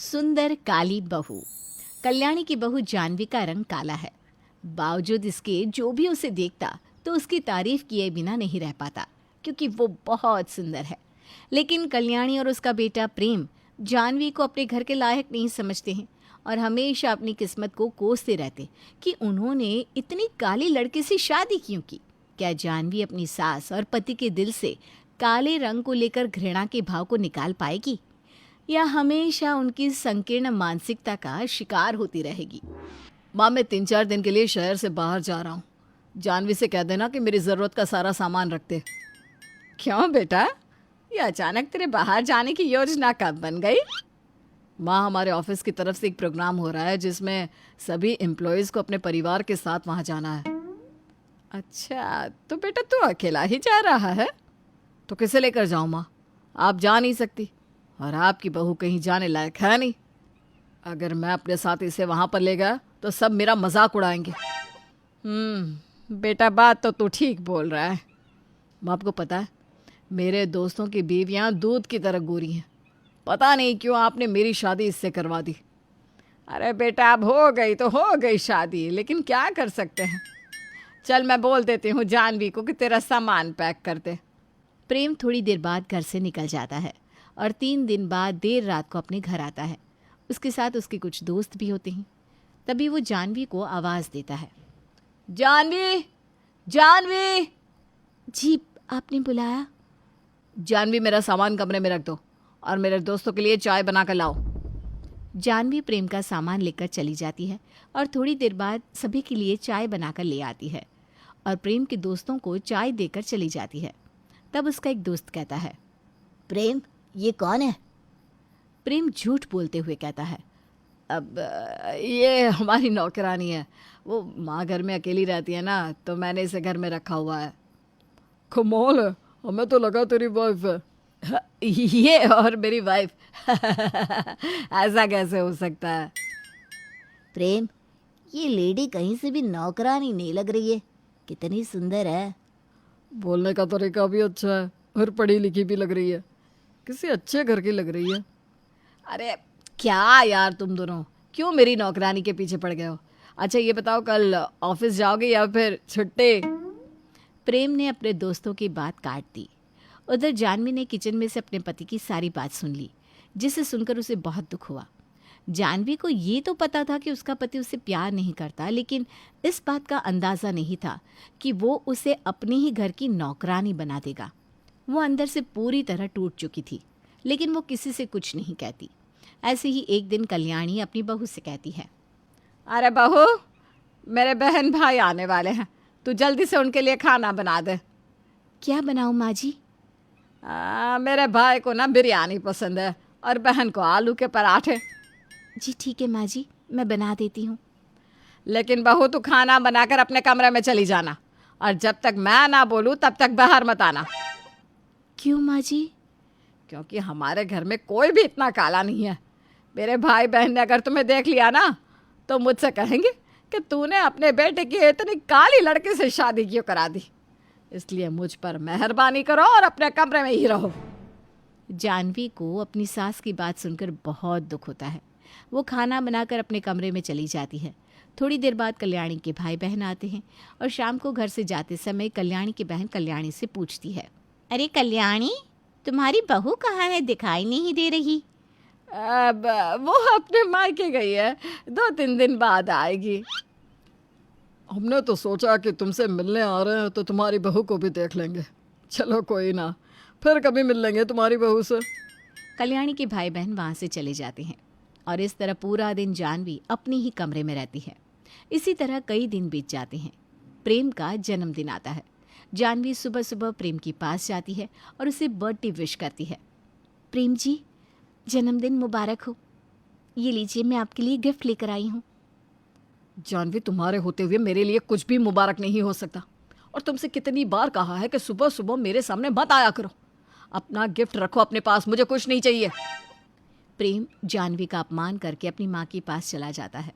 सुंदर काली बहू। कल्याणी की बहू जानवी का रंग काला है। बावजूद इसके जो भी उसे देखता तो उसकी तारीफ किए बिना नहीं रह पाता, क्योंकि वो बहुत सुंदर है। लेकिन कल्याणी और उसका बेटा प्रेम जानवी को अपने घर के लायक नहीं समझते हैं और हमेशा अपनी किस्मत को कोसते रहते कि उन्होंने इतनी काली लड़के से शादी क्यों की। क्या जानवी अपनी सास और पति के दिल से काले रंग को लेकर घृणा के भाव को निकाल पाएगी, या हमेशा उनकी संकीर्ण मानसिकता का शिकार होती रहेगी? माँ, मैं 3-4 दिन के लिए शहर से बाहर जा रहा हूँ। जानवी से कह देना कि मेरी ज़रूरत का सारा सामान रख दे। क्यों बेटा, ये अचानक तेरे बाहर जाने की योजना कब बन गई? माँ, हमारे ऑफिस की तरफ से एक प्रोग्राम हो रहा है जिसमें सभी एम्प्लॉयज़ को अपने परिवार के साथ वहाँ जाना है। अच्छा, तो बेटा तू अकेला ही जा रहा है? तो किसे लेकर जाऊँ माँ? आप जा नहीं सकती और आपकी बहू कहीं जाने लायक है नहीं। अगर मैं अपने साथ इसे वहाँ पर ले गया तो सब मेरा मजाक उड़ाएंगे। बेटा बात तो तू ठीक बोल रहा है। माँ, आपको पता है मेरे दोस्तों की बीवियाँ दूध की तरह गोरी हैं। पता नहीं क्यों आपने मेरी शादी इससे करवा दी। अरे बेटा, अब हो गई तो हो गई शादी, लेकिन क्या कर सकते हैं। चल मैं बोल देती हूँ जानवी को कि तेरा सामान पैक कर दे। प्रेम थोड़ी देर बाद घर से निकल जाता है और 3 दिन बाद देर रात को अपने घर आता है। उसके साथ उसके कुछ दोस्त भी होते हैं। तभी वो जानवी को आवाज़ देता है। जानवी, जानवी। जी, आपने बुलाया? जानवी, मेरा सामान कमरे में रख दो और मेरे दोस्तों के लिए चाय बना कर लाओ। जानवी प्रेम का सामान लेकर चली जाती है और थोड़ी देर बाद सभी के लिए चाय बनाकर ले आती है और प्रेम के दोस्तों को चाय देकर चली जाती है। तब उसका एक दोस्त कहता है, प्रेम, ये कौन है? प्रेम झूठ बोलते हुए कहता है, अब ये हमारी नौकरानी है। वो माँ घर में अकेली रहती है ना, तो मैंने इसे घर में रखा हुआ है। कमाल है, हमें तो लगा तेरी वाइफ है। ये और मेरी वाइफ? ऐसा कैसे हो सकता है? प्रेम, ये लेडी कहीं से भी नौकरानी नहीं लग रही है। कितनी सुंदर है। बोलने का तरीका भी अच्छा है और पढ़ी लिखी भी लग रही है। किसी अच्छे घर की लग रही है। अरे क्या यार, तुम दोनों क्यों मेरी नौकरानी के पीछे पड़ गए हो? अच्छा ये बताओ, कल ऑफिस जाओगे या फिर छुट्टी? प्रेम ने अपने दोस्तों की बात काट दी। उधर जानवी ने किचन में से अपने पति की सारी बात सुन ली, जिसे सुनकर उसे बहुत दुख हुआ। जानवी को ये तो पता था कि उसका पति उसे प्यार नहीं करता, लेकिन इस बात का अंदाज़ा नहीं था कि वो उसे अपने ही घर की नौकरानी बना देगा। वो अंदर से पूरी तरह टूट चुकी थी, लेकिन वो किसी से कुछ नहीं कहती। ऐसे ही एक दिन कल्याणी अपनी बहू से कहती है, अरे बहू, मेरे बहन भाई आने वाले हैं, तू जल्दी से उनके लिए खाना बना दे। क्या बनाऊँ माँ जी? मेरे भाई को ना बिरयानी पसंद है और बहन को आलू के पराठे। जी ठीक है माँ जी, मैं बना देती हूँ। लेकिन बहू, तू खाना बनाकर अपने कमरे में चली जाना और जब तक मैं ना बोलूँ तब तक बाहर मत आना। क्यों माँ जी? क्योंकि हमारे घर में कोई भी इतना काला नहीं है। मेरे भाई बहन ने अगर तुम्हें देख लिया ना तो मुझसे कहेंगे कि तूने अपने बेटे की इतनी काली लड़के से शादी क्यों करा दी। इसलिए मुझ पर मेहरबानी करो और अपने कमरे में ही रहो। जानवी को अपनी सास की बात सुनकर बहुत दुख होता है। वो खाना बनाकर अपने कमरे में चली जाती है। थोड़ी देर बाद कल्याणी के भाई बहन आते हैं और शाम को घर से जाते समय कल्याणी की बहन कल्याणी से पूछती है, अरे कल्याणी, तुम्हारी बहू कहाँ है? दिखाई नहीं दे रही। अब वो अपने मायके गई है, 2-3 दिन बाद आएगी। हमने तो सोचा कि तुमसे मिलने आ रहे हैं तो तुम्हारी बहू को भी देख लेंगे। चलो कोई ना, फिर कभी मिल लेंगे तुम्हारी बहू से। कल्याणी के भाई बहन वहाँ से चले जाते हैं और इस तरह पूरा दिन जानवी अपने ही कमरे में रहती है। इसी तरह कई दिन बीत जाते हैं। प्रेम का जन्मदिन आता है। जानवी सुबह सुबह प्रेम के पास जाती है और उसे बर्थडे विश करती है। प्रेम जी, जन्मदिन मुबारक हो। ये लीजिए, मैं आपके लिए गिफ्ट लेकर आई हूँ। जानवी, तुम्हारे होते हुए मेरे लिए कुछ भी मुबारक नहीं हो सकता। और तुमसे कितनी बार कहा है कि सुबह सुबह मेरे सामने मत आया करो। अपना गिफ्ट रखो अपने पास, मुझे कुछ नहीं चाहिए। प्रेम जानवी का अपमान करके अपनी माँ के पास चला जाता है।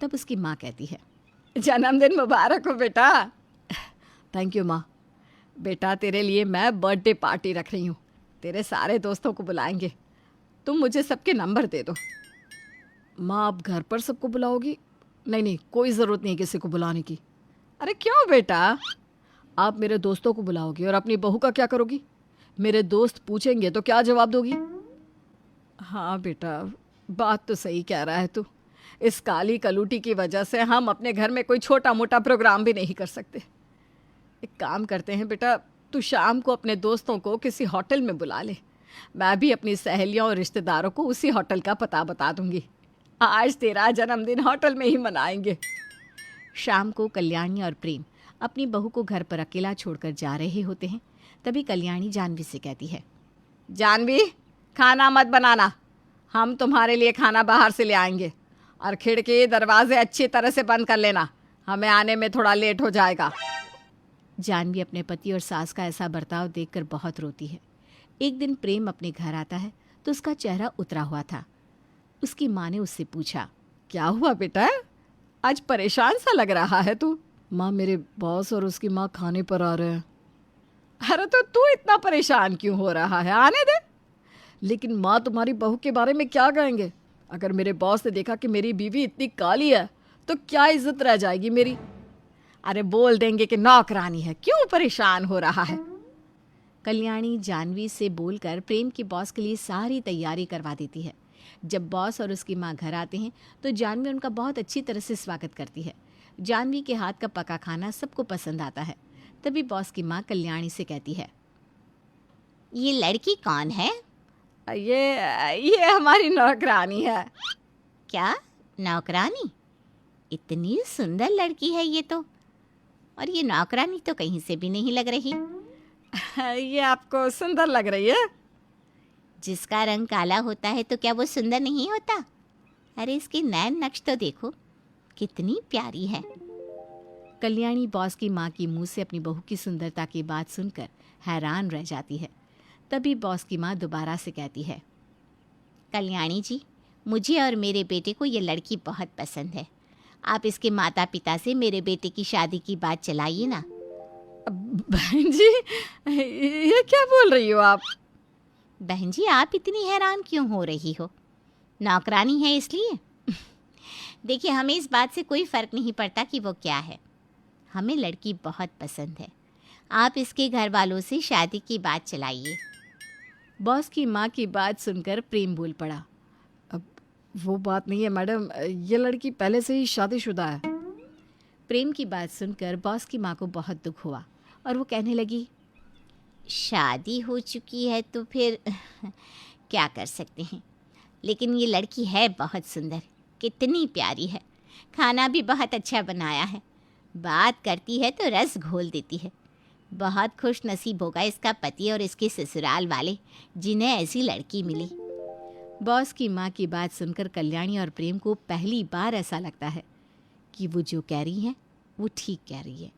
तब उसकी माँ कहती है, जन्मदिन मुबारक हो बेटा। थैंक यू माँ। बेटा, तेरे लिए मैं बर्थडे पार्टी रख रही हूँ। तेरे सारे दोस्तों को बुलाएंगे। तुम मुझे सबके नंबर दे दो। माँ आप घर पर सबको बुलाओगी? नहीं नहीं, कोई ज़रूरत नहीं है किसी को बुलाने की। अरे क्यों बेटा? आप मेरे दोस्तों को बुलाओगी और अपनी बहू का क्या करोगी? मेरे दोस्त पूछेंगे तो क्या जवाब दोगी? हाँ बेटा, बात तो सही कह रहा है तू। इस काली कलूटी की वजह से हम अपने घर में कोई छोटा मोटा प्रोग्राम भी नहीं कर सकते। एक काम करते हैं बेटा, तू शाम को अपने दोस्तों को किसी होटल में बुला ले। मैं भी अपनी सहेलियों और रिश्तेदारों को उसी होटल का पता बता दूंगी। आज तेरा जन्मदिन होटल में ही मनाएंगे। शाम को कल्याणी और प्रेम अपनी बहू को घर पर अकेला छोड़कर जा रहे होते हैं। तभी कल्याणी जानवी से कहती है, जानवी, खाना मत बनाना, हम तुम्हारे लिए खाना बाहर से ले आएंगे। और खिड़की दरवाजे अच्छी तरह से बंद कर लेना, हमें आने में थोड़ा लेट हो जाएगा। जानवी अपने पति और सास का ऐसा बर्ताव देखकर बहुत रोती है। एक दिन प्रेम अपने घर आता है तो उसका चेहरा उतरा हुआ था। उसकी माँ ने उससे पूछा, क्या हुआ बेटा, आज परेशान सा लग रहा है तू? माँ, मेरे बॉस और उसकी माँ खाने पर आ रहे हैं। अरे तो तू इतना परेशान क्यों हो रहा है, आने दे। लेकिन माँ, तुम्हारी बहू के बारे में क्या कहेंगे? अगर मेरे बॉस ने देखा कि मेरी बीवी इतनी काली है तो क्या इज्जत रह जाएगी मेरी? अरे बोल देंगे कि नौकरानी है, क्यों परेशान हो रहा है? कल्याणी जानवी से बोलकर प्रेम के बॉस के लिए सारी तैयारी करवा देती है। जब बॉस और उसकी माँ घर आते हैं तो जानवी उनका बहुत अच्छी तरह से स्वागत करती है। जानवी के हाथ का पका खाना सबको पसंद आता है। तभी बॉस की माँ कल्याणी से कहती है, ये लड़की कौन है? ये हमारी नौकरानी है। क्या नौकरानी? इतनी सुंदर लड़की है ये तो, और ये नौकरानी तो कहीं से भी नहीं लग रही। ये आपको सुंदर लग रही है? जिसका रंग काला होता है तो क्या वो सुंदर नहीं होता? अरे इसके नैन नक्श तो देखो, कितनी प्यारी है। कल्याणी बॉस की माँ की मुंह से अपनी बहू की सुंदरता की बात सुनकर हैरान रह जाती है। तभी बॉस की माँ दोबारा से कहती है, कल्याणी जी, मुझे और मेरे बेटे को ये लड़की बहुत पसंद है। आप इसके माता पिता से मेरे बेटे की शादी की बात चलाइए ना। बहन जी, ये क्या बोल रही हो आप? बहन जी, आप इतनी हैरान क्यों हो रही हो? नौकरानी है इसलिए? देखिए, हमें इस बात से कोई फ़र्क नहीं पड़ता कि वो क्या है। हमें लड़की बहुत पसंद है। आप इसके घर वालों से शादी की बात चलाइए। बॉस की माँ की बात सुनकर प्रेम बोल पड़ा, अब वो बात नहीं है मैडम, ये लड़की पहले से ही शादीशुदा है। प्रेम की बात सुनकर बॉस की माँ को बहुत दुख हुआ और वो कहने लगी, शादी हो चुकी है तो फिर क्या कर सकते हैं। लेकिन ये लड़की है बहुत सुंदर, कितनी प्यारी है। खाना भी बहुत अच्छा बनाया है। बात करती है तो रस घोल देती है। बहुत खुश नसीब होगा इसका पति और इसके ससुराल वाले, जिन्हें ऐसी लड़की मिली। बॉस की माँ की बात सुनकर कल्याणी और प्रेम को पहली बार ऐसा लगता है कि वो जो कह रही हैं वो ठीक कह रही है।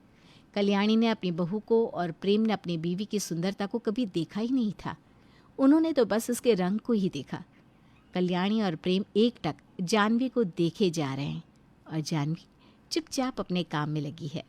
कल्याणी ने अपनी बहू को और प्रेम ने अपनी बीवी की सुंदरता को कभी देखा ही नहीं था। उन्होंने तो बस उसके रंग को ही देखा। कल्याणी और प्रेम एकटक जानवी को देखे जा रहे हैं और जानवी चुपचाप अपने काम में लगी है।